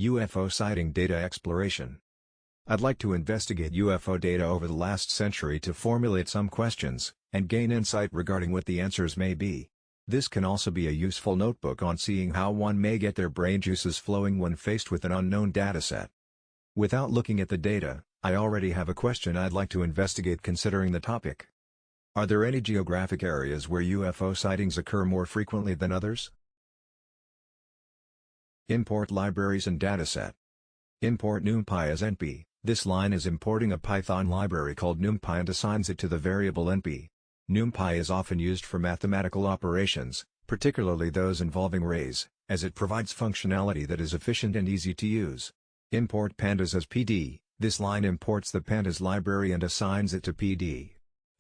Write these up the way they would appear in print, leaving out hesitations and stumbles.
UFO sighting data exploration. I'd like to investigate UFO data over the last century to formulate some questions, and gain insight regarding what the answers may be. This can also be a useful notebook on seeing how one may get their brain juices flowing when faced with an unknown dataset. Without looking at the data, I already have a question I'd like to investigate considering the topic. Are there any geographic areas where UFO sightings occur more frequently than others? Import libraries and dataset. Import NumPy as NP. This line is importing a Python library called NumPy and assigns it to the variable NP. NumPy is often used for mathematical operations, particularly those involving arrays, as it provides functionality that is efficient and easy to use. Import pandas as PD. This line imports the pandas library and assigns it to PD.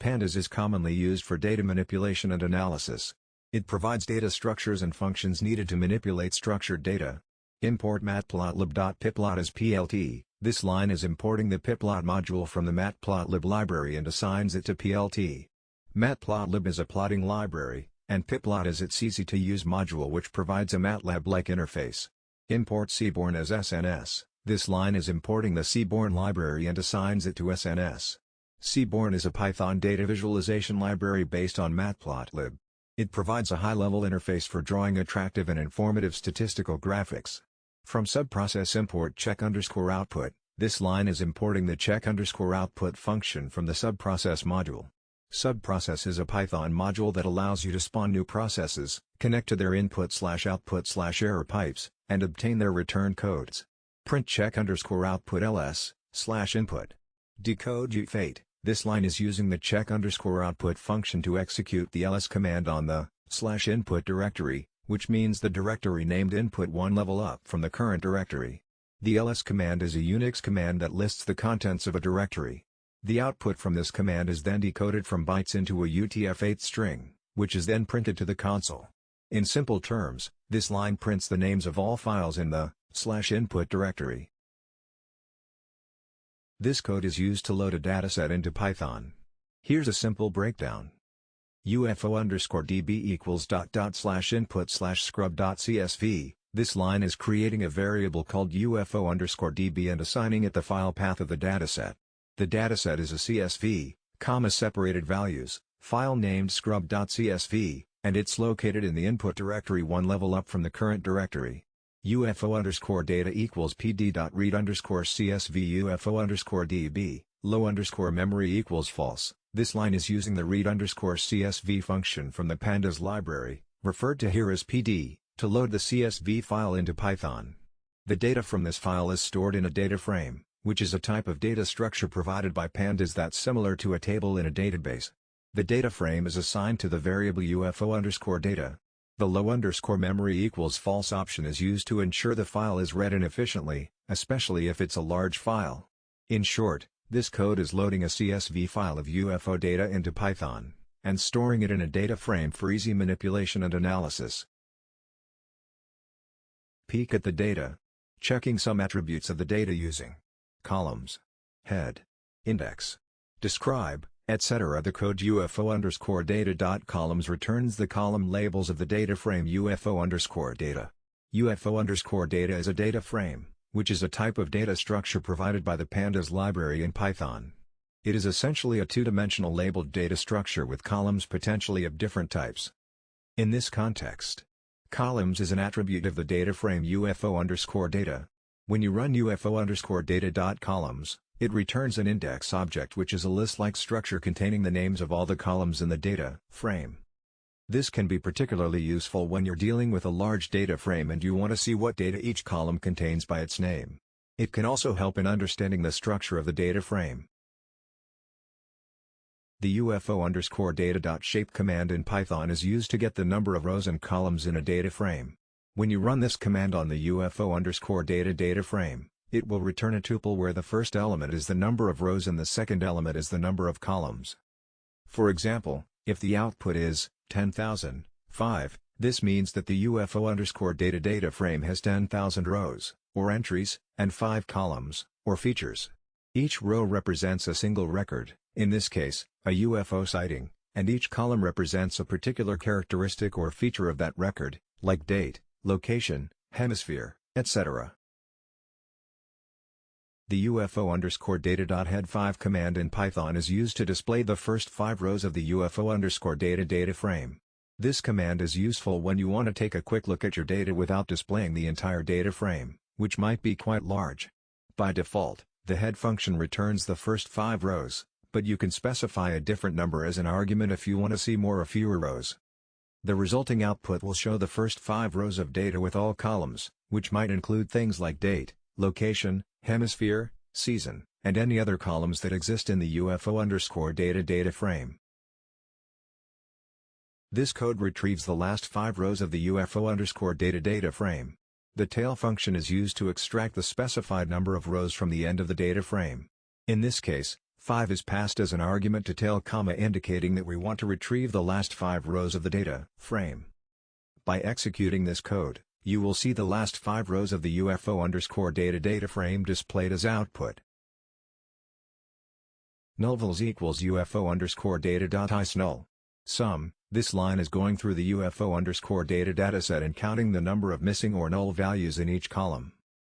Pandas is commonly used for data manipulation and analysis. It provides data structures and functions needed to manipulate structured data. Import matplotlib.pyplot as PLT. This line is importing the pyplot module from the matplotlib library and assigns it to PLT. Matplotlib is a plotting library, and pyplot is its easy-to-use module which provides a MATLAB-like interface. Import Seaborn as SNS. This line is importing the Seaborn library and assigns it to SNS. Seaborn is a Python data visualization library based on Matplotlib. It provides a high-level interface for drawing attractive and informative statistical graphics. From subprocess import check_output, this line is importing the check_output function from the subprocess module. Subprocess is a Python module that allows you to spawn new processes, connect to their input/output/error pipes, and obtain their return codes. Print check_output ls/input. Decode UFO. This line is using the check_output function to execute the ls command on the /input directory, which means the directory named input one level up from the current directory. The ls command is a Unix command that lists the contents of a directory. The output from this command is then decoded from bytes into a UTF-8 string, which is then printed to the console. In simple terms, this line prints the names of all files in the /input directory. This code is used to load a dataset into Python. Here's a simple breakdown. UFO_DB equals /input/scrub.csv. This line is creating a variable called UFO_DB and assigning it the file path of the dataset. The dataset is a CSV, separated values, file named scrub.csv, and it's located in the input directory one level up from the current directory. UFO_data equals pd.read_csv UFO_db, low_memory equals false. This line is using the read_csv function from the pandas library, referred to here as pd, to load the CSV file into Python. The data from this file is stored in a data frame, which is a type of data structure provided by pandas that's similar to a table in a database. The data frame is assigned to the variable UFO_data. The low_memory equals false option is used to ensure the file is read in efficiently, especially if it's a large file. In short, this code is loading a CSV file of UFO data into Python, and storing it in a data frame for easy manipulation and analysis. Peek at the data. Checking some attributes of the data using columns, head, index, describe, etc. The code UFO_data.columns returns the column labels of the data frame UFO_data. UFO_data is a data frame, which is a type of data structure provided by the pandas library in Python. It is essentially a two-dimensional labeled data structure with columns potentially of different types. In this context, columns is an attribute of the data frame UFO_data. When you run UFO_data.columns, it returns an index object which is a list-like structure containing the names of all the columns in the data frame. This can be particularly useful when you're dealing with a large data frame and you want to see what data each column contains by its name. It can also help in understanding the structure of the data frame. The UFO_data.shape command in Python is used to get the number of rows and columns in a data frame. When you run this command on the UFO_data data frame, it will return a tuple where the first element is the number of rows and the second element is the number of columns. For example, if the output is 10,005, this means that the UFO_data data frame has 10,000 rows, or entries, and 5 columns, or features. Each row represents a single record, in this case, a UFO sighting, and each column represents a particular characteristic or feature of that record, like date, location, hemisphere, etc. The UFO_data.head5 command in Python is used to display the first 5 rows of the UFO_data data frame. This command is useful when you want to take a quick look at your data without displaying the entire data frame, which might be quite large. By default, the head function returns the first 5 rows, but you can specify a different number as an argument if you want to see more or fewer rows. The resulting output will show the first 5 rows of data with all columns, which might include things like date, location, hemisphere, season, and any other columns that exist in the UFO_data data frame. This code retrieves the last 5 rows of the UFO_data data frame. The tail function is used to extract the specified number of rows from the end of the data frame. In this case, 5 is passed as an argument to tail, indicating that we want to retrieve the last 5 rows of the data frame. By executing this code, you will see the last 5 rows of the UFO_data data frame displayed as output. Nullvals equals UFO_data.isNull. Sum. This line is going through the UFO_data dataset and counting the number of missing or null values in each column.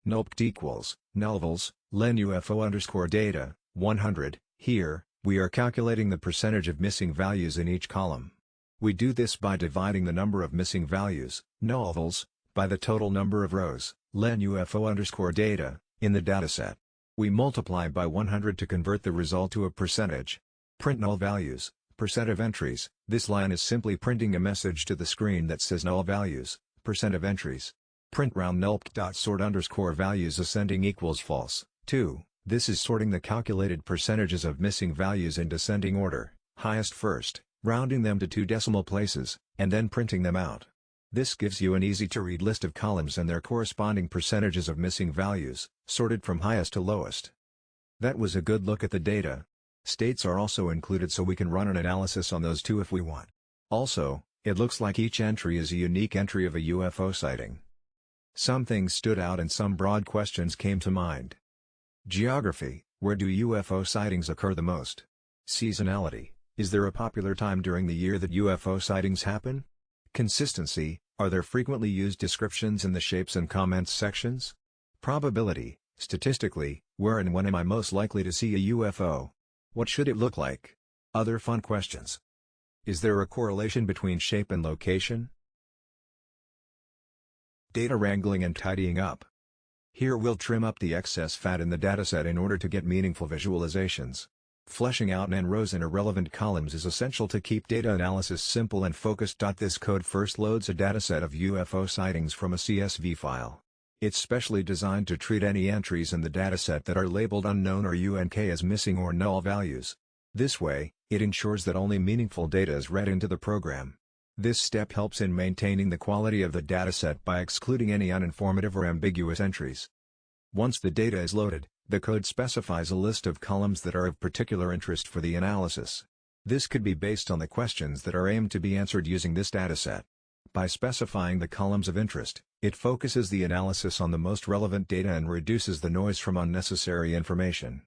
Nullpt equals nullvals len UFO_data 100. Here, we are calculating the percentage of missing values in each column. We do this by dividing the number of missing values, nullvals, by the total number of rows, len UFO_data, in the dataset. We multiply by 100 to convert the result to a percentage. Print null values, percent of entries. This line is simply printing a message to the screen that says null values, percent of entries. Print round nullpt.sort_values ascending equals false. 2. This is sorting the calculated percentages of missing values in descending order, highest first, rounding them to 2 decimal places, and then printing them out. This gives you an easy-to-read list of columns and their corresponding percentages of missing values, sorted from highest to lowest. That was a good look at the data. States are also included so we can run an analysis on those too if we want. Also, it looks like each entry is a unique entry of a UFO sighting. Some things stood out and some broad questions came to mind. Geography: where do UFO sightings occur the most? Seasonality: is there a popular time during the year that UFO sightings happen? Consistency: are there frequently used descriptions in the shapes and comments sections? Probability: statistically, where and when am I most likely to see a UFO? What should it look like? Other fun questions. Is there a correlation between shape and location? Data wrangling and tidying up. Here we'll trim up the excess fat in the dataset in order to get meaningful visualizations. Fleshing out n rows and irrelevant columns is essential to keep data analysis simple and focused. This code first loads a dataset of UFO sightings from a CSV file. It's specially designed to treat any entries in the dataset that are labeled unknown or UNK as missing or null values. This way, it ensures that only meaningful data is read into the program. This step helps in maintaining the quality of the dataset by excluding any uninformative or ambiguous entries. Once the data is loaded, the code specifies a list of columns that are of particular interest for the analysis. This could be based on the questions that are aimed to be answered using this dataset. By specifying the columns of interest, it focuses the analysis on the most relevant data and reduces the noise from unnecessary information.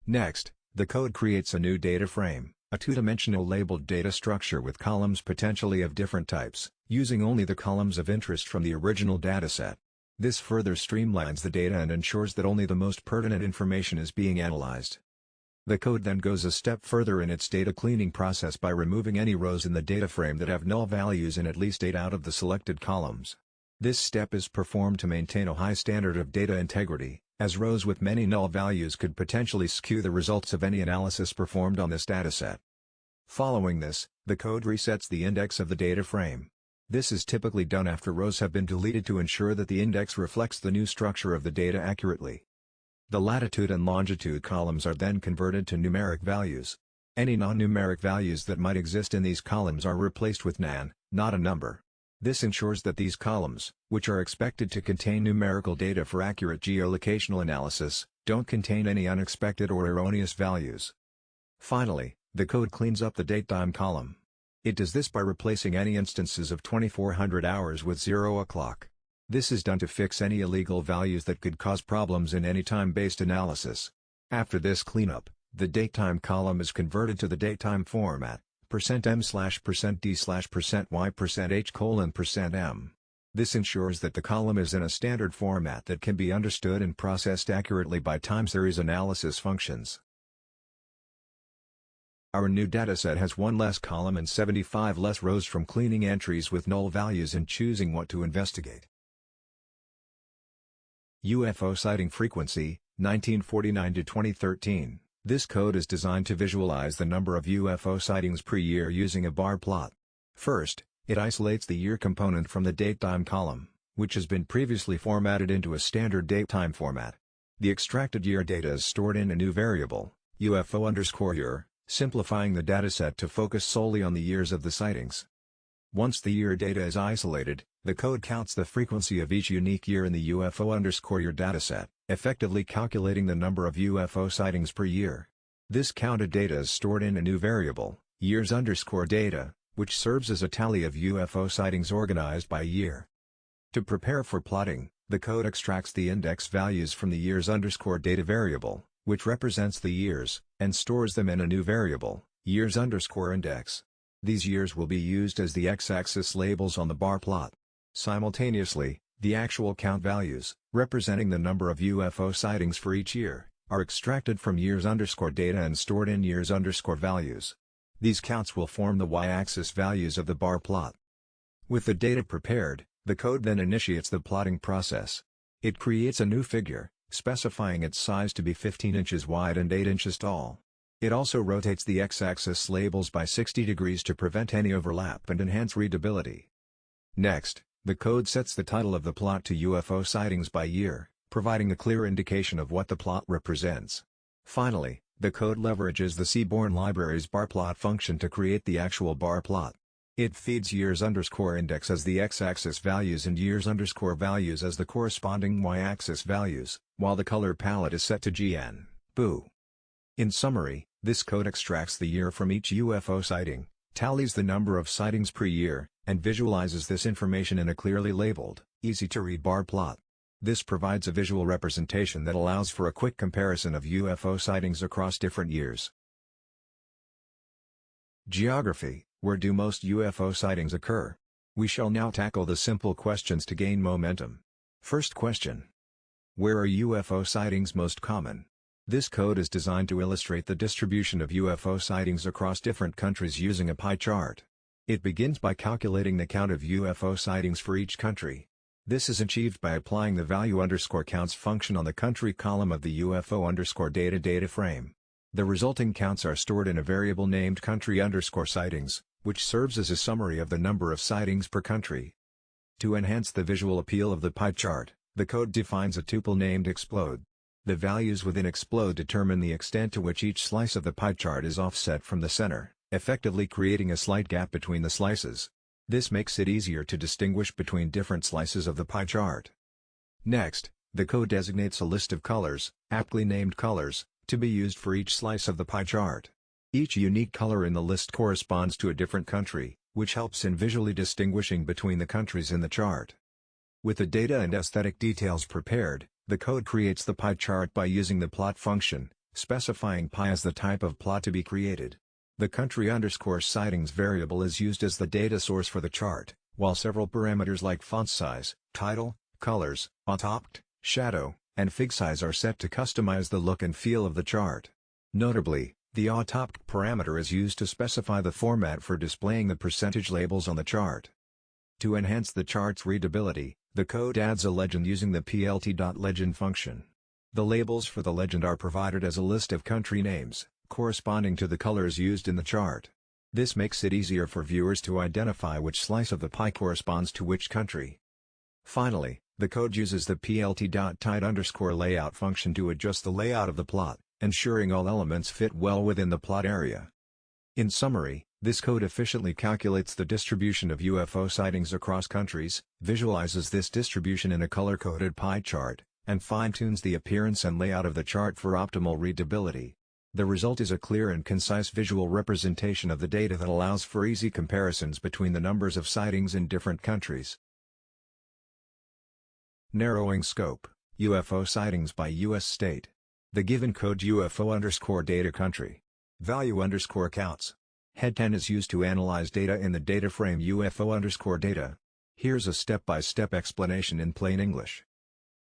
Next, the code creates a new data frame, a two-dimensional labeled data structure with columns potentially of different types, using only the columns of interest from the original dataset. This further streamlines the data and ensures that only the most pertinent information is being analyzed. The code then goes a step further in its data cleaning process by removing any rows in the data frame that have null values in at least 8 out of the selected columns. This step is performed to maintain a high standard of data integrity, as rows with many null values could potentially skew the results of any analysis performed on this dataset. Following this, the code resets the index of the data frame. This is typically done after rows have been deleted to ensure that the index reflects the new structure of the data accurately. The latitude and longitude columns are then converted to numeric values. Any non-numeric values that might exist in these columns are replaced with nan, not a number. This ensures that these columns, which are expected to contain numerical data for accurate geolocational analysis, don't contain any unexpected or erroneous values. Finally, the code cleans up the datetime column. It does this by replacing any instances of 2400 hours with 0 o'clock. This is done to fix any illegal values that could cause problems in any time-based analysis. After this cleanup, the datetime column is converted to the datetime format, %m/%d/%y%h:\m. This ensures that the column is in a standard format that can be understood and processed accurately by time series analysis functions. Our new dataset has 1 less column and 75 less rows from cleaning entries with null values and choosing what to investigate. UFO sighting frequency, 1949 to 2013. This code is designed to visualize the number of UFO sightings per year using a bar plot. First, it isolates the year component from the date-time column, which has been previously formatted into a standard date-time format. The extracted year data is stored in a new variable, UFO_year, simplifying the dataset to focus solely on the years of the sightings. Once the year data is isolated, the code counts the frequency of each unique year in the UFO_year dataset, effectively calculating the number of UFO sightings per year. This counted data is stored in a new variable, years_data, which serves as a tally of UFO sightings organized by year. To prepare for plotting, the code extracts the index values from the years_data variable, which represents the years, and stores them in a new variable, years_index. These years will be used as the x-axis labels on the bar plot. Simultaneously, the actual count values, representing the number of UFO sightings for each year, are extracted from years_data and stored in years_values. These counts will form the y-axis values of the bar plot. With the data prepared, the code then initiates the plotting process. It creates a new figure, specifying its size to be 15 inches wide and 8 inches tall. It also rotates the x-axis labels by 60 degrees to prevent any overlap and enhance readability. Next, the code sets the title of the plot to UFO sightings by year, providing a clear indication of what the plot represents. Finally, the code leverages the Seaborn Library's barplot function to create the actual bar plot. It feeds years_index as the x-axis values and years_values as the corresponding y-axis values, while the color palette is set to GN, BOO. In summary, this code extracts the year from each UFO sighting, tallies the number of sightings per year, and visualizes this information in a clearly labeled, easy-to-read bar plot. This provides a visual representation that allows for a quick comparison of UFO sightings across different years. Geography: where do most UFO sightings occur? We shall now tackle the simple questions to gain momentum. First question: where are UFO sightings most common? This code is designed to illustrate the distribution of UFO sightings across different countries using a pie chart. It begins by calculating the count of UFO sightings for each country. This is achieved by applying the value_counts function on the country column of the UFO_data data frame. The resulting counts are stored in a variable named country_sightings, which serves as a summary of the number of sightings per country. To enhance the visual appeal of the pie chart, the code defines a tuple named explode. The values within explode determine the extent to which each slice of the pie chart is offset from the center, effectively creating a slight gap between the slices. This makes it easier to distinguish between different slices of the pie chart. Next, the code designates a list of colors, aptly named colors, to be used for each slice of the pie chart. Each unique color in the list corresponds to a different country, which helps in visually distinguishing between the countries in the chart. With the data and aesthetic details prepared, the code creates the pie chart by using the plot function, specifying pie as the type of plot to be created. The country_sightings variable is used as the data source for the chart, while several parameters like font size, title, colors, autopt, shadow, and fig size are set to customize the look and feel of the chart. Notably, the autopt parameter is used to specify the format for displaying the percentage labels on the chart. To enhance the chart's readability, the code adds a legend using the plt.legend function. The labels for the legend are provided as a list of country names, corresponding to the colors used in the chart. This makes it easier for viewers to identify which slice of the pie corresponds to which country. Finally, the code uses the plt.title_layout function to adjust the layout of the plot, ensuring all elements fit well within the plot area. In summary, this code efficiently calculates the distribution of UFO sightings across countries, visualizes this distribution in a color-coded pie chart, and fine-tunes the appearance and layout of the chart for optimal readability. The result is a clear and concise visual representation of the data that allows for easy comparisons between the numbers of sightings in different countries. Narrowing scope: UFO sightings by U.S. state. The given code UFO_data country. Value_counts. Head 10 is used to analyze data in the data frame UFO_data. Here's a step-by-step explanation in plain English.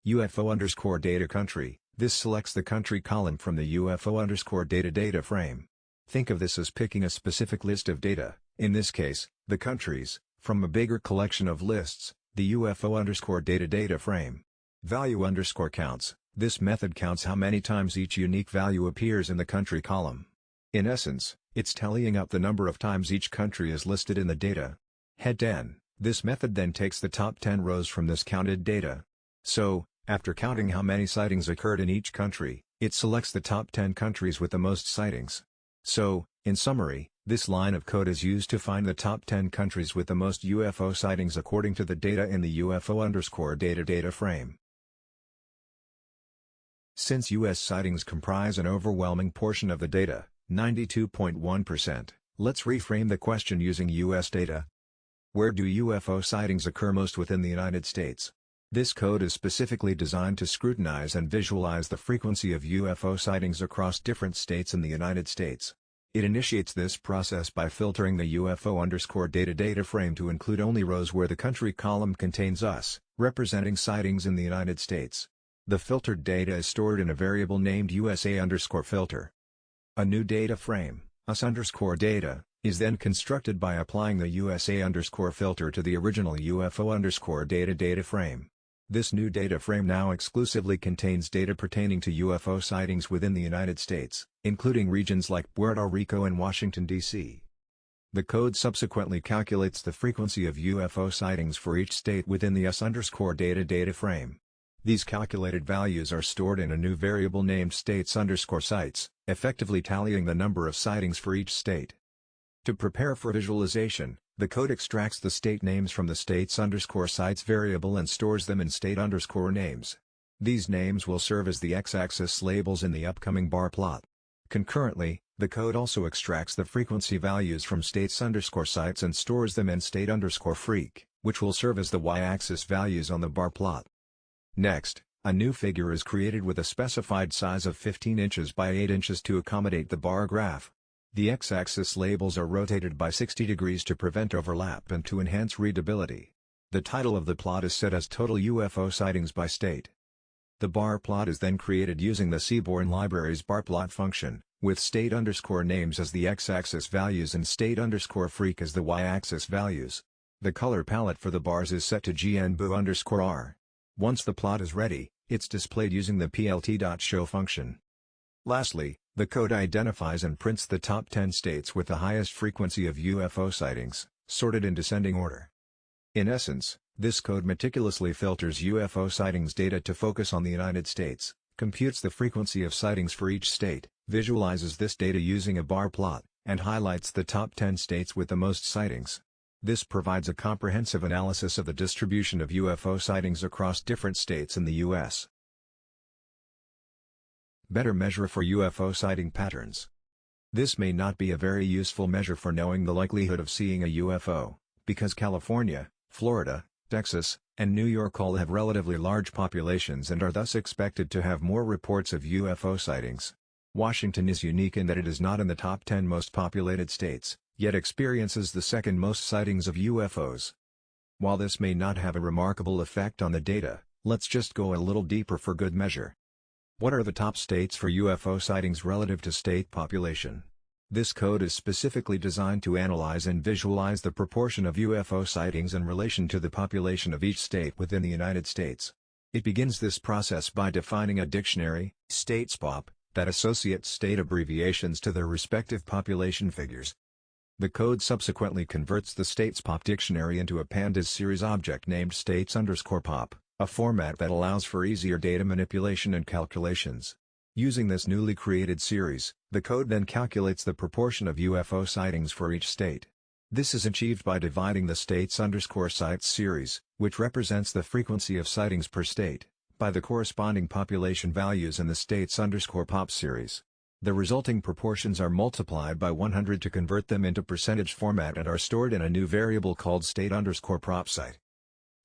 UFO_data country, this selects the country column from the UFO_data data frame. Think of this as picking a specific list of data, in this case, the countries, from a bigger collection of lists, the UFO_data data frame. Value_counts, this method counts how many times each unique value appears in the country column. In essence, it's tallying up the number of times each country is listed in the data. Head 10, this method then takes the top 10 rows from this counted data. So, after counting how many sightings occurred in each country, it selects the top 10 countries with the most sightings. So, in summary, this line of code is used to find the top 10 countries with the most UFO sightings according to the data in the UFO_data data frame. Since U.S. sightings comprise an overwhelming portion of the data, 92.1%, let's reframe the question using U.S. data. Where do UFO sightings occur most within the United States? This code is specifically designed to scrutinize and visualize the frequency of UFO sightings across different states in the United States. It initiates this process by filtering the UFO_data data frame to include only rows where the country column contains US, representing sightings in the United States. The filtered data is stored in a variable named USA_filter. A new data frame, US_data, is then constructed by applying the USA_filter to the original UFO_data data frame. This new data frame now exclusively contains data pertaining to UFO sightings within the United States, including regions like Puerto Rico and Washington, D.C. The code subsequently calculates the frequency of UFO sightings for each state within the US_data data frame. These calculated values are stored in a new variable named states_sites, effectively tallying the number of sightings for each state. To prepare for visualization, the code extracts the state names from the states_sites variable and stores them in state_names. These names will serve as the x-axis labels in the upcoming bar plot. Concurrently, the code also extracts the frequency values from states_sites and stores them in state_freq, which will serve as the y-axis values on the bar plot. Next, a new figure is created with a specified size of 15 inches by 8 inches to accommodate the bar graph. The x-axis labels are rotated by 60 degrees to prevent overlap and to enhance readability. The title of the plot is set as Total UFO Sightings by State. The bar plot is then created using the Seaborn Library's barplot function, with state_names as the x-axis values and state_freq as the y-axis values. The color palette for the bars is set to GNBOO_R. Once the plot is ready, it's displayed using the plt.show function. Lastly, the code identifies and prints the top 10 states with the highest frequency of UFO sightings, sorted in descending order. In essence, this code meticulously filters UFO sightings data to focus on the United States, computes the frequency of sightings for each state, visualizes this data using a bar plot, and highlights the top 10 states with the most sightings. This provides a comprehensive analysis of the distribution of UFO sightings across different states in the U.S. Better measure for UFO sighting patterns. This may not be a very useful measure for knowing the likelihood of seeing a UFO, because California, Florida, Texas, and New York all have relatively large populations and are thus expected to have more reports of UFO sightings. Washington is unique in that it is not in the top 10 most populated states, yet experiences the second most sightings of UFOs. While this may not have a remarkable effect on the data, let's just go a little deeper for good measure. What are the top states for UFO sightings relative to state population? This code is specifically designed to analyze and visualize the proportion of UFO sightings in relation to the population of each state within the United States. It begins this process by defining a dictionary, StatesPop, that associates state abbreviations to their respective population figures. The code subsequently converts the StatesPop dictionary into a pandas series object named states_pop, a format that allows for easier data manipulation and calculations. Using this newly created series, the code then calculates the proportion of UFO sightings for each state. This is achieved by dividing the states_sites series, which represents the frequency of sightings per state, by the corresponding population values in the states_pop series. The resulting proportions are multiplied by 100 to convert them into percentage format and are stored in a new variable called state_propsite.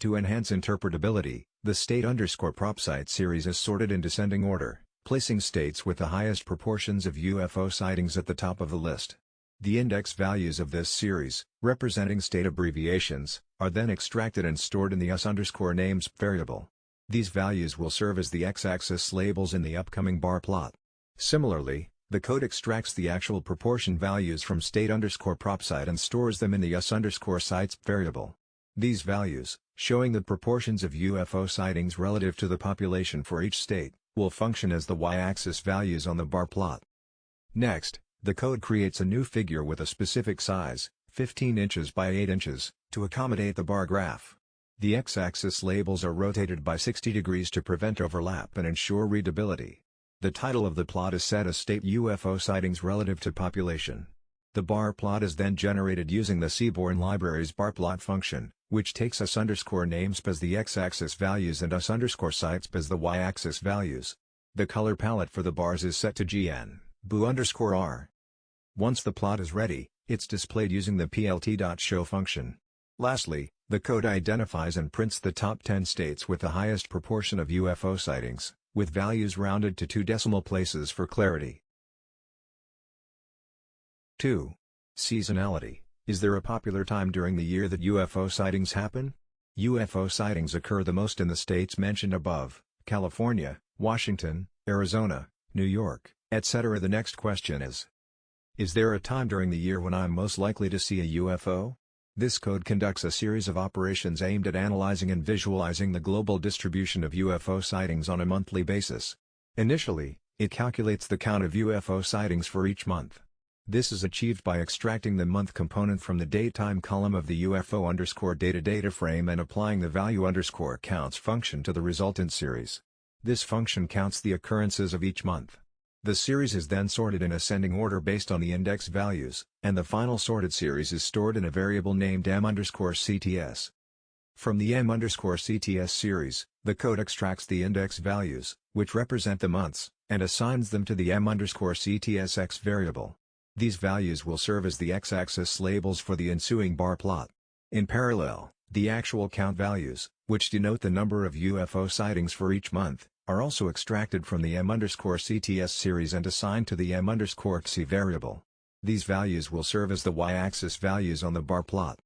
To enhance interpretability, the state_propsite series is sorted in descending order, placing states with the highest proportions of UFO sightings at the top of the list. The index values of this series, representing state abbreviations, are then extracted and stored in the us_names variable. These values will serve as the x-axis labels in the upcoming bar plot. Similarly, the code extracts the actual proportion values from state_prop site and stores them in the us_sites variable. These values, showing the proportions of UFO sightings relative to the population for each state, will function as the y-axis values on the bar plot. Next, the code creates a new figure with a specific size, 15 inches by 8 inches, to accommodate the bar graph. The x-axis labels are rotated by 60 degrees to prevent overlap and ensure readability. The title of the plot is set as State UFO Sightings Relative to Population. The bar plot is then generated using the Seaborn Library's barplot function, which takes us_names as the x-axis values and us_sites as the y-axis values. The color palette for the bars is set to GN, BOO_R. Once the plot is ready, it's displayed using the plt.show function. Lastly, the code identifies and prints the top 10 states with the highest proportion of UFO sightings, with values rounded to 2 decimal places for clarity. 2. Seasonality. Is there a popular time during the year that UFO sightings happen? UFO sightings occur the most in the states mentioned above: California, Washington, Arizona, New York, etc. The next question is there a time during the year when I'm most likely to see a UFO? This code conducts a series of operations aimed at analyzing and visualizing the global distribution of UFO sightings on a monthly basis. Initially, it calculates the count of UFO sightings for each month. This is achieved by extracting the month component from the date-time column of the UFO_data data frame and applying the value_counts function to the resultant series. This function counts the occurrences of each month. The series is then sorted in ascending order based on the index values, and the final sorted series is stored in a variable named m_cts. From the m_cts series, the code extracts the index values, which represent the months, and assigns them to the m_ctsx variable. These values will serve as the x-axis labels for the ensuing bar plot. In parallel, the actual count values, which denote the number of UFO sightings for each month, are also extracted from the m_cts series and assigned to the m_ct variable. These values will serve as the y-axis values on the bar plot.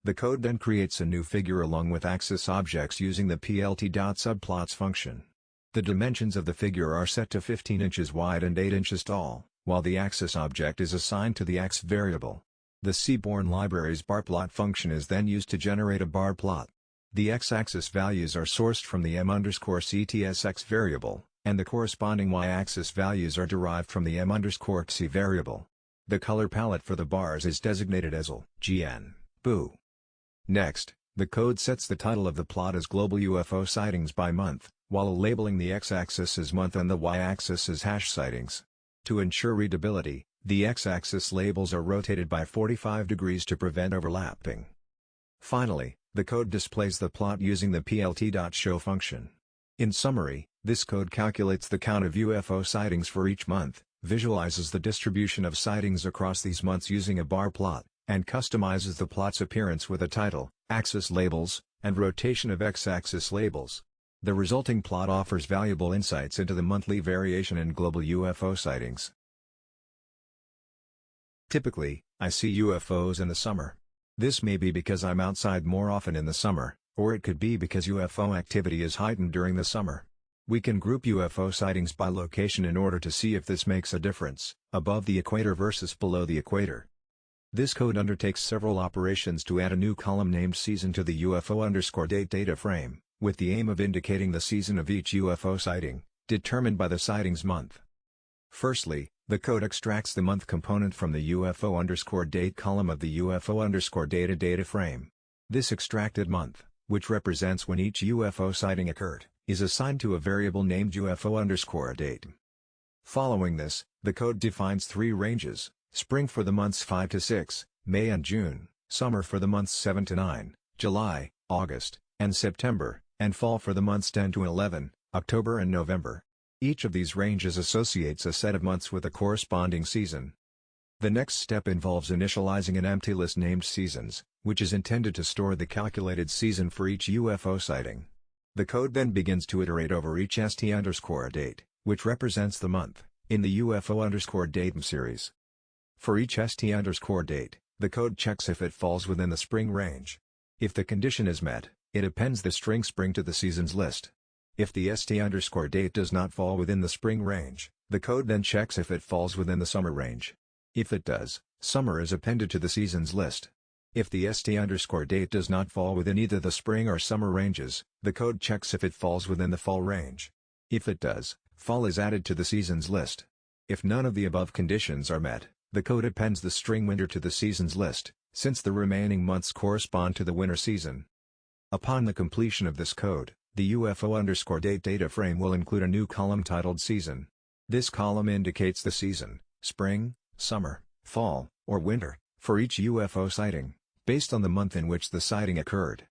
The code then creates a new figure along with axis objects using the plt.subplots function. The dimensions of the figure are set to 15 inches wide and 8 inches tall, while the axis object is assigned to the x variable. The Seaborn Library's barplot function is then used to generate a bar plot. The x-axis values are sourced from the m_ctsx variable, and the corresponding y-axis values are derived from the m_ct variable. The color palette for the bars is designated as L, GN, BOO. Next, the code sets the title of the plot as Global UFO Sightings by month, while labeling the x-axis as month and the y-axis as hash sightings. To ensure readability, the x-axis labels are rotated by 45 degrees to prevent overlapping. Finally, the code displays the plot using the plt.show function. In summary, this code calculates the count of UFO sightings for each month, visualizes the distribution of sightings across these months using a bar plot, and customizes the plot's appearance with a title, axis labels, and rotation of x-axis labels. The resulting plot offers valuable insights into the monthly variation in global UFO sightings. Typically, I see UFOs in the summer. This may be because I'm outside more often in the summer, or it could be because UFO activity is heightened during the summer. We can group UFO sightings by location in order to see if this makes a difference, above the equator versus below the equator. This code undertakes several operations to add a new column named season to the UFO_date data frame, with the aim of indicating the season of each UFO sighting, determined by the sightings month. Firstly, the code extracts the month component from the UFO_date column of the UFO_data data frame. This extracted month, which represents when each UFO sighting occurred, is assigned to a variable named UFO_date. Following this, the code defines 3 ranges: spring for the months 5 to 6, May and June, summer for the months 7 to 9, July, August, and September, and fall for the months 10 to 11, October and November. Each of these ranges associates a set of months with a corresponding season. The next step involves initializing an empty list named seasons, which is intended to store the calculated season for each UFO sighting. The code then begins to iterate over each st_date, which represents the month, in the UFO_date series. For each ST_date, the code checks if it falls within the spring range. If the condition is met, it appends the string spring to the seasons list. If the ST_date does not fall within the spring range, the code then checks if it falls within the summer range. If it does, summer is appended to the seasons list. If the ST_date does not fall within either the spring or summer ranges, the code checks if it falls within the fall range. If it does, fall is added to the seasons list. If none of the above conditions are met, the code appends the string winter to the seasons list, since the remaining months correspond to the winter season. Upon the completion of this code, the UFO_date data frame will include a new column titled Season. This column indicates the season, spring, summer, fall, or winter, for each UFO sighting, based on the month in which the sighting occurred.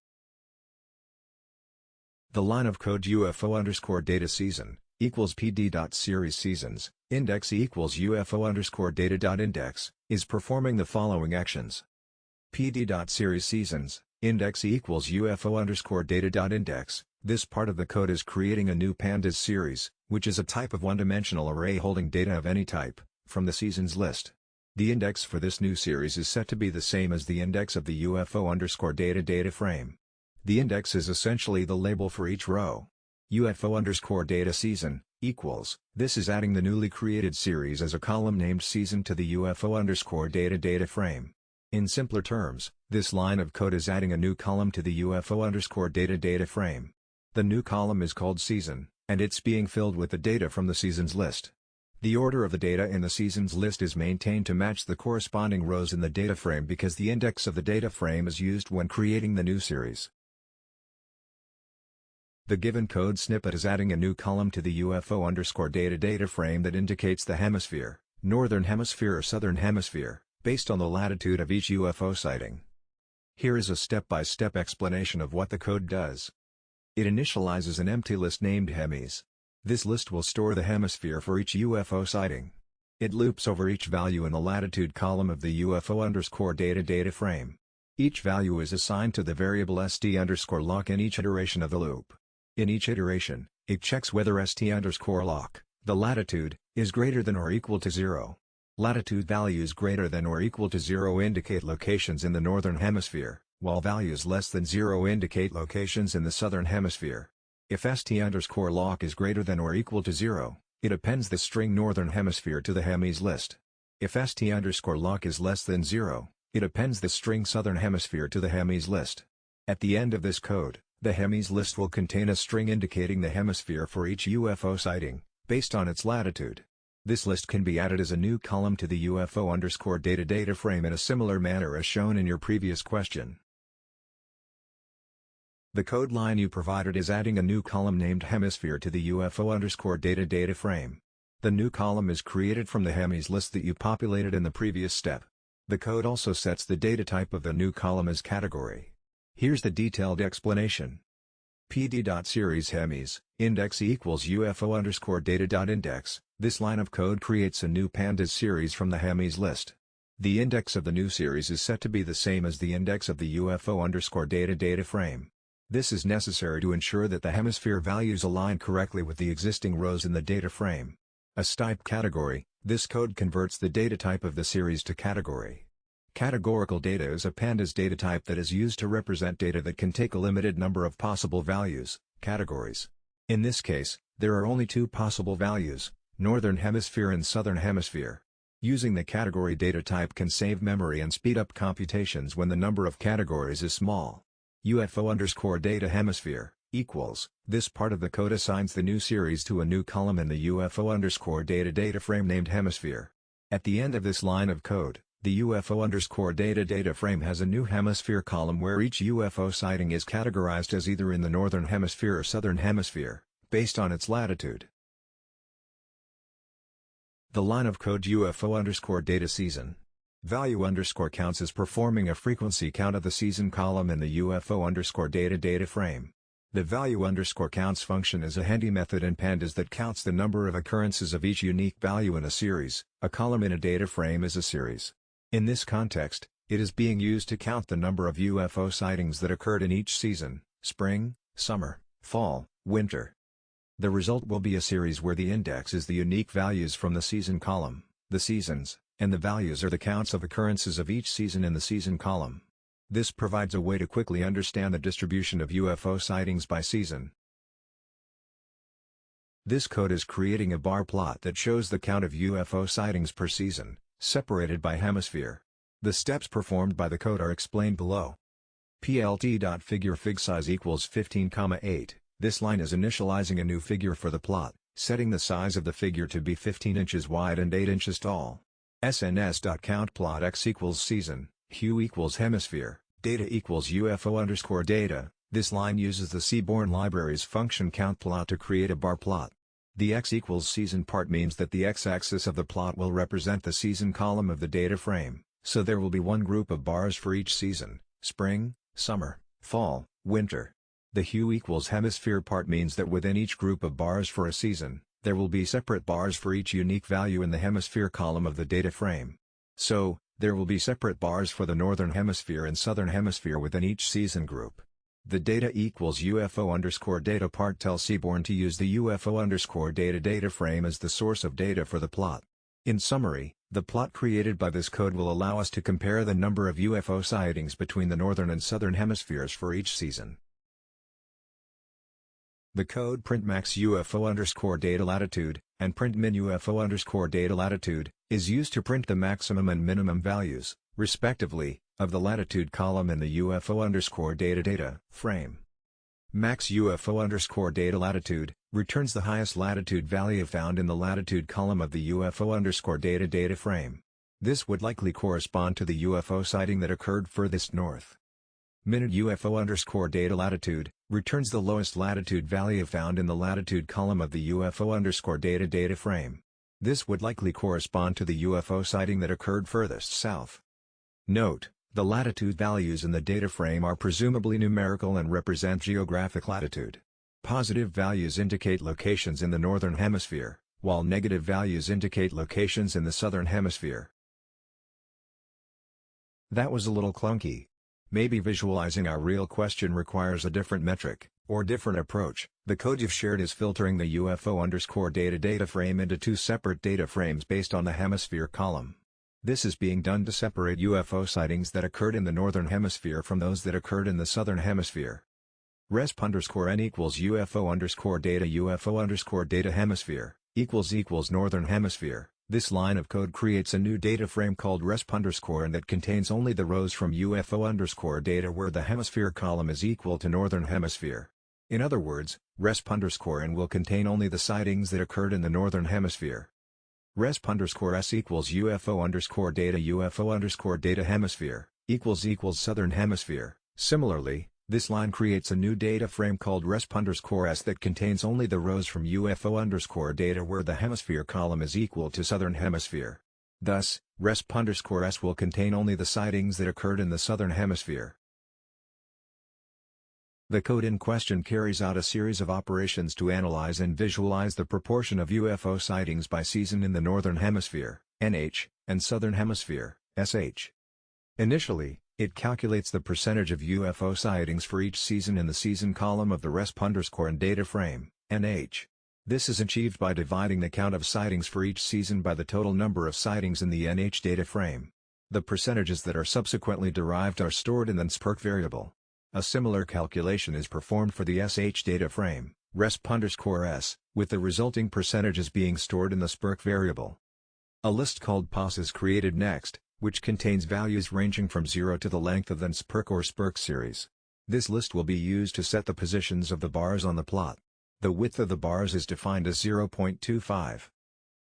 The line of code UFO_data season equals PD.series seasons, index equals UFO_data.index, is performing the following actions. PD.series seasons, index equals UFO_data.index. This part of the code is creating a new pandas series, which is a type of one-dimensional array holding data of any type, from the seasons list. The index for this new series is set to be the same as the index of the UFO_data data frame. The index is essentially the label for each row. UFO_data season equals, this is adding the newly created series as a column named season to the UFO_data data frame. In simpler terms, this line of code is adding a new column to the UFO_data data frame. The new column is called season, and it's being filled with the data from the seasons list. The order of the data in the seasons list is maintained to match the corresponding rows in the data frame because the index of the data frame is used when creating the new series. The given code snippet is adding a new column to the UFO_data data frame that indicates the hemisphere, northern hemisphere or southern hemisphere, based on the latitude of each UFO sighting. Here is a step-by-step explanation of what the code does. It initializes an empty list named hemis. This list will store the hemisphere for each UFO sighting. It loops over each value in the latitude column of the UFO_data data frame. Each value is assigned to the variable st_lock in each iteration of the loop. In each iteration, it checks whether st_lock, the latitude, is greater than or equal to 0. Latitude values greater than or equal to 0 indicate locations in the northern hemisphere, while values less than 0 indicate locations in the southern hemisphere. If st_lock is greater than or equal to 0, it appends the string northern hemisphere to the hemis list. If st_lock is less than 0, it appends the string southern hemisphere to the hemis list. At the end of this code, the hemis list will contain a string indicating the hemisphere for each UFO sighting, based on its latitude. This list can be added as a new column to the UFO_data data frame in a similar manner as shown in your previous question. The code line you provided is adding a new column named hemisphere to the UFO_data data frame. The new column is created from the hemis list that you populated in the previous step. The code also sets the data type of the new column as category. Here's the detailed explanation. PD.series hemis, index equals UFO_data.index. This line of code creates a new pandas series from the hemis list. The index of the new series is set to be the same as the index of the UFO_data data frame. This is necessary to ensure that the hemisphere values align correctly with the existing rows in the data frame. As type category, this code converts the data type of the series to category. Categorical data is a pandas data type that is used to represent data that can take a limited number of possible values, categories. In this case, there are only two possible values, northern hemisphere and southern hemisphere. Using the category data type can save memory and speed up computations when the number of categories is small. UFO_data hemisphere equals, this part of the code assigns the new series to a new column in the UFO_data data frame named hemisphere. At the end of this line of code, the UFO_data data frame has a new hemisphere column where each UFO sighting is categorized as either in the northern hemisphere or southern hemisphere, based on its latitude. The line of code UFO_data season value_counts is performing a frequency count of the season column in the UFO_data data frame. The value_counts function is a handy method in pandas that counts the number of occurrences of each unique value in a series. A column in a data frame is a series. In this context, it is being used to count the number of UFO sightings that occurred in each season: spring, summer, fall, winter. The result will be a series where the index is the unique values from the season column, the seasons, and the values are the counts of occurrences of each season in the season column. This provides a way to quickly understand the distribution of UFO sightings by season. This code is creating a bar plot that shows the count of UFO sightings per season, separated by hemisphere. The steps performed by the code are explained below. plt.figure fig size equals 15,8. This line is initializing a new figure for the plot, setting the size of the figure to be 15 inches wide and 8 inches tall. sns.count plot x equals season, hue equals hemisphere, data equals UFO_data. This line uses the Seaborn Library's function countPlot to create a bar plot. The x equals season part means that the x-axis of the plot will represent the season column of the data frame, so there will be one group of bars for each season: spring, summer, fall, winter. The hue equals hemisphere part means that within each group of bars for a season, there will be separate bars for each unique value in the hemisphere column of the data frame. So, there will be separate bars for the northern hemisphere and southern hemisphere within each season group. The data equals UFO_data part tells Seaborn to use the UFO_data data frame as the source of data for the plot. In summary, the plot created by this code will allow us to compare the number of UFO sightings between the northern and southern hemispheres for each season. The code printmax UFO_data latitude, and printmin UFO_data latitude, is used to print the maximum and minimum values, respectively, of the latitude column in the UFO_data data frame. Max UFO_data latitude returns the highest latitude value found in the latitude column of the UFO_data data frame. This would likely correspond to the UFO sighting that occurred furthest north. Minute UFO_data latitude returns the lowest latitude value found in the latitude column of the UFO_data data frame. This would likely correspond to the UFO sighting that occurred furthest south. Note: the latitude values in the data frame are presumably numerical and represent geographic latitude. Positive values indicate locations in the northern hemisphere, while negative values indicate locations in the southern hemisphere. That was a little clunky. Maybe visualizing our real question requires a different metric, or different approach. The code you've shared is filtering the UFO_data data frame into two separate data frames based on the hemisphere column. This is being done to separate UFO sightings that occurred in the northern hemisphere from those that occurred in the southern hemisphere. Resp_n equals UFO_data hemisphere equals northern hemisphere. This line of code creates a new data frame called resp_n that contains only the rows from UFO_data where the hemisphere column is equal to northern hemisphere. In other words, resp_n will contain only the sightings that occurred in the northern hemisphere. Resp_s equals UFO_data hemisphere equals southern hemisphere. Similarly, this line creates a new data frame called resp_s that contains only the rows from UFO_data where the hemisphere column is equal to southern hemisphere. Thus, resp_s will contain only the sightings that occurred in the southern hemisphere. The code in question carries out a series of operations to analyze and visualize the proportion of UFO sightings by season in the northern hemisphere, NH, and southern hemisphere, SH. Initially, it calculates the percentage of UFO sightings for each season in the season column of the resp_n data frame, NH. This is achieved by dividing the count of sightings for each season by the total number of sightings in the NH data frame. The percentages that are subsequently derived are stored in the NSPERC variable. A similar calculation is performed for the SH data frame, resp_s, with the resulting percentages being stored in the SPERC variable. A list called POS is created next, which contains values ranging from 0 to the length of the NSPERC or SPERC series. This list will be used to set the positions of the bars on the plot. The width of the bars is defined as 0.25.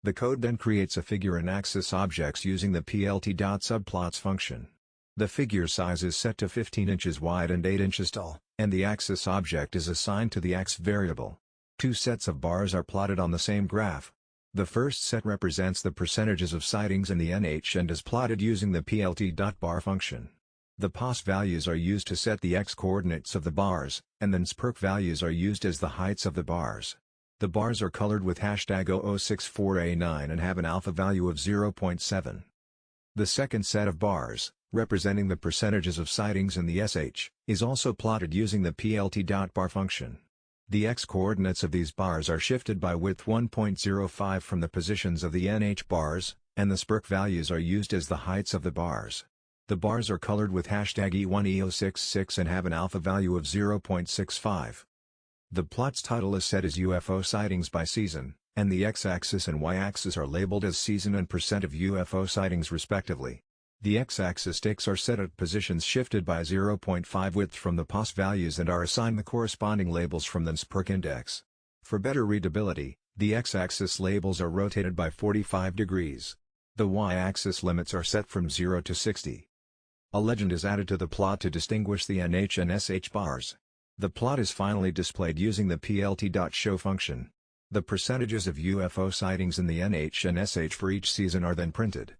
The code then creates a figure and axis objects using the plt.subplots function. The figure size is set to 15 inches wide and 8 inches tall, and the axis object is assigned to the x variable. Two sets of bars are plotted on the same graph. The first set represents the percentages of sightings in the NH and is plotted using the plt.bar function. The POS values are used to set the x-coordinates of the bars, and then SPERC values are used as the heights of the bars. The bars are colored with #0064A9 and have an alpha value of 0.7. The second set of bars, representing the percentages of sightings in the SH, is also plotted using the plt.bar function. The x-coordinates of these bars are shifted by width 1.05 from the positions of the NH bars, and the SPRC values are used as the heights of the bars. The bars are colored with hashtag E1E066 and have an alpha value of 0.65. The plot's title is set as UFO sightings by season, and the x-axis and y-axis are labeled as season and percent of UFO sightings respectively. The x-axis ticks are set at positions shifted by 0.5 width from the POS values and are assigned the corresponding labels from the SPRC index. For better readability, the x-axis labels are rotated by 45 degrees. The y-axis limits are set from 0 to 60. A legend is added to the plot to distinguish the NH and SH bars. The plot is finally displayed using the plt.show function. The percentages of UFO sightings in the NH and SH for each season are then printed.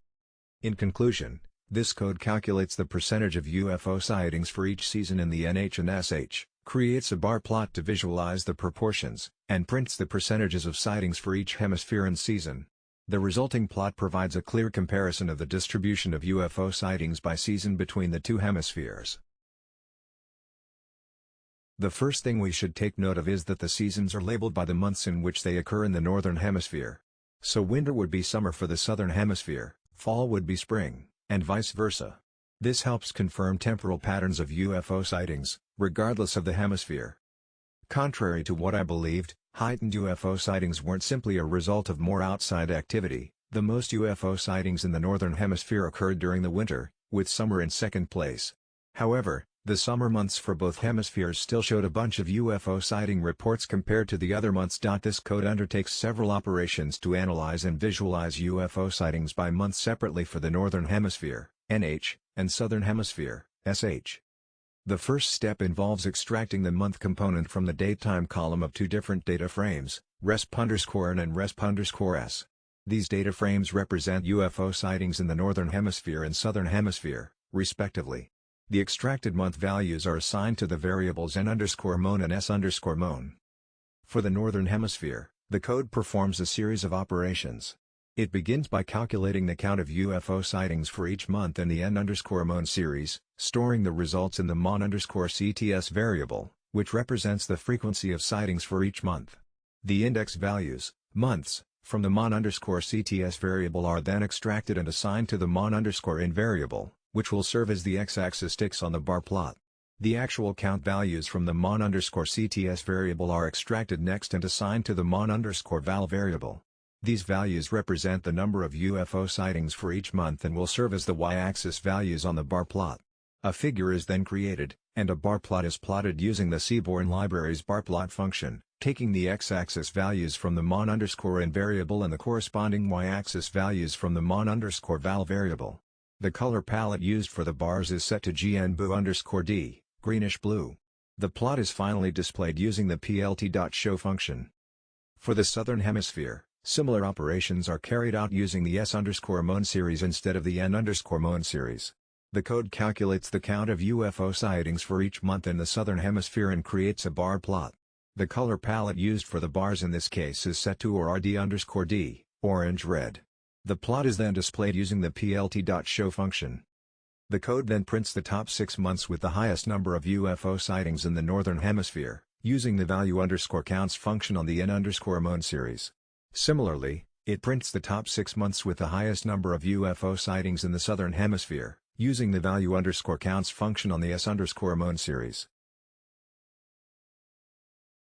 In conclusion, this code calculates the percentage of UFO sightings for each season in the NH and SH, creates a bar plot to visualize the proportions, and prints the percentages of sightings for each hemisphere and season. The resulting plot provides a clear comparison of the distribution of UFO sightings by season between the two hemispheres. The first thing we should take note of is that the seasons are labeled by the months in which they occur in the northern hemisphere. So winter would be summer for the southern hemisphere, fall would be spring, and vice versa. This helps confirm temporal patterns of UFO sightings, regardless of the hemisphere. Contrary to what I believed, heightened UFO sightings weren't simply a result of more outside activity. The most UFO sightings in the northern hemisphere occurred during the winter, with summer in second place. However, the summer months for both hemispheres still showed a bunch of UFO sighting reports compared to the other months. This code undertakes several operations to analyze and visualize UFO sightings by month separately for the northern hemisphere, NH, and southern hemisphere, SH. The first step involves extracting the month component from the datetime column of two different data frames, resp_n and resp_s. These data frames represent UFO sightings in the northern hemisphere and southern hemisphere, respectively. The extracted month values are assigned to the variables n_mon and s_mon. For the northern hemisphere, the code performs a series of operations. It begins by calculating the count of UFO sightings for each month in the n_mon series, storing the results in the mon_cts variable, which represents the frequency of sightings for each month. The index values, months, from the mon_cts variable are then extracted and assigned to the mon_in variable, which will serve as the x-axis ticks on the bar plot. The actual count values from the mon_cts variable are extracted next and assigned to the mon_val variable. These values represent the number of UFO sightings for each month and will serve as the y-axis values on the bar plot. A figure is then created, and a bar plot is plotted using the Seaborn Library's barplot function, taking the x-axis values from the mon_in variable and the corresponding y-axis values from the mon_val variable. The color palette used for the bars is set to GNBOO_D, greenish-blue. The plot is finally displayed using the plt.show function. For the southern hemisphere, similar operations are carried out using the s_mon series instead of the n_mon series. The code calculates the count of UFO sightings for each month in the southern hemisphere and creates a bar plot. The color palette used for the bars in this case is set to ORD_D, orange-red. The plot is then displayed using the plt.show function. The code then prints the top 6 months with the highest number of UFO sightings in the northern hemisphere, using the value_counts function on the n_mon series. Similarly, it prints the top 6 months with the highest number of UFO sightings in the southern hemisphere, using the value_counts function on the s_mon series.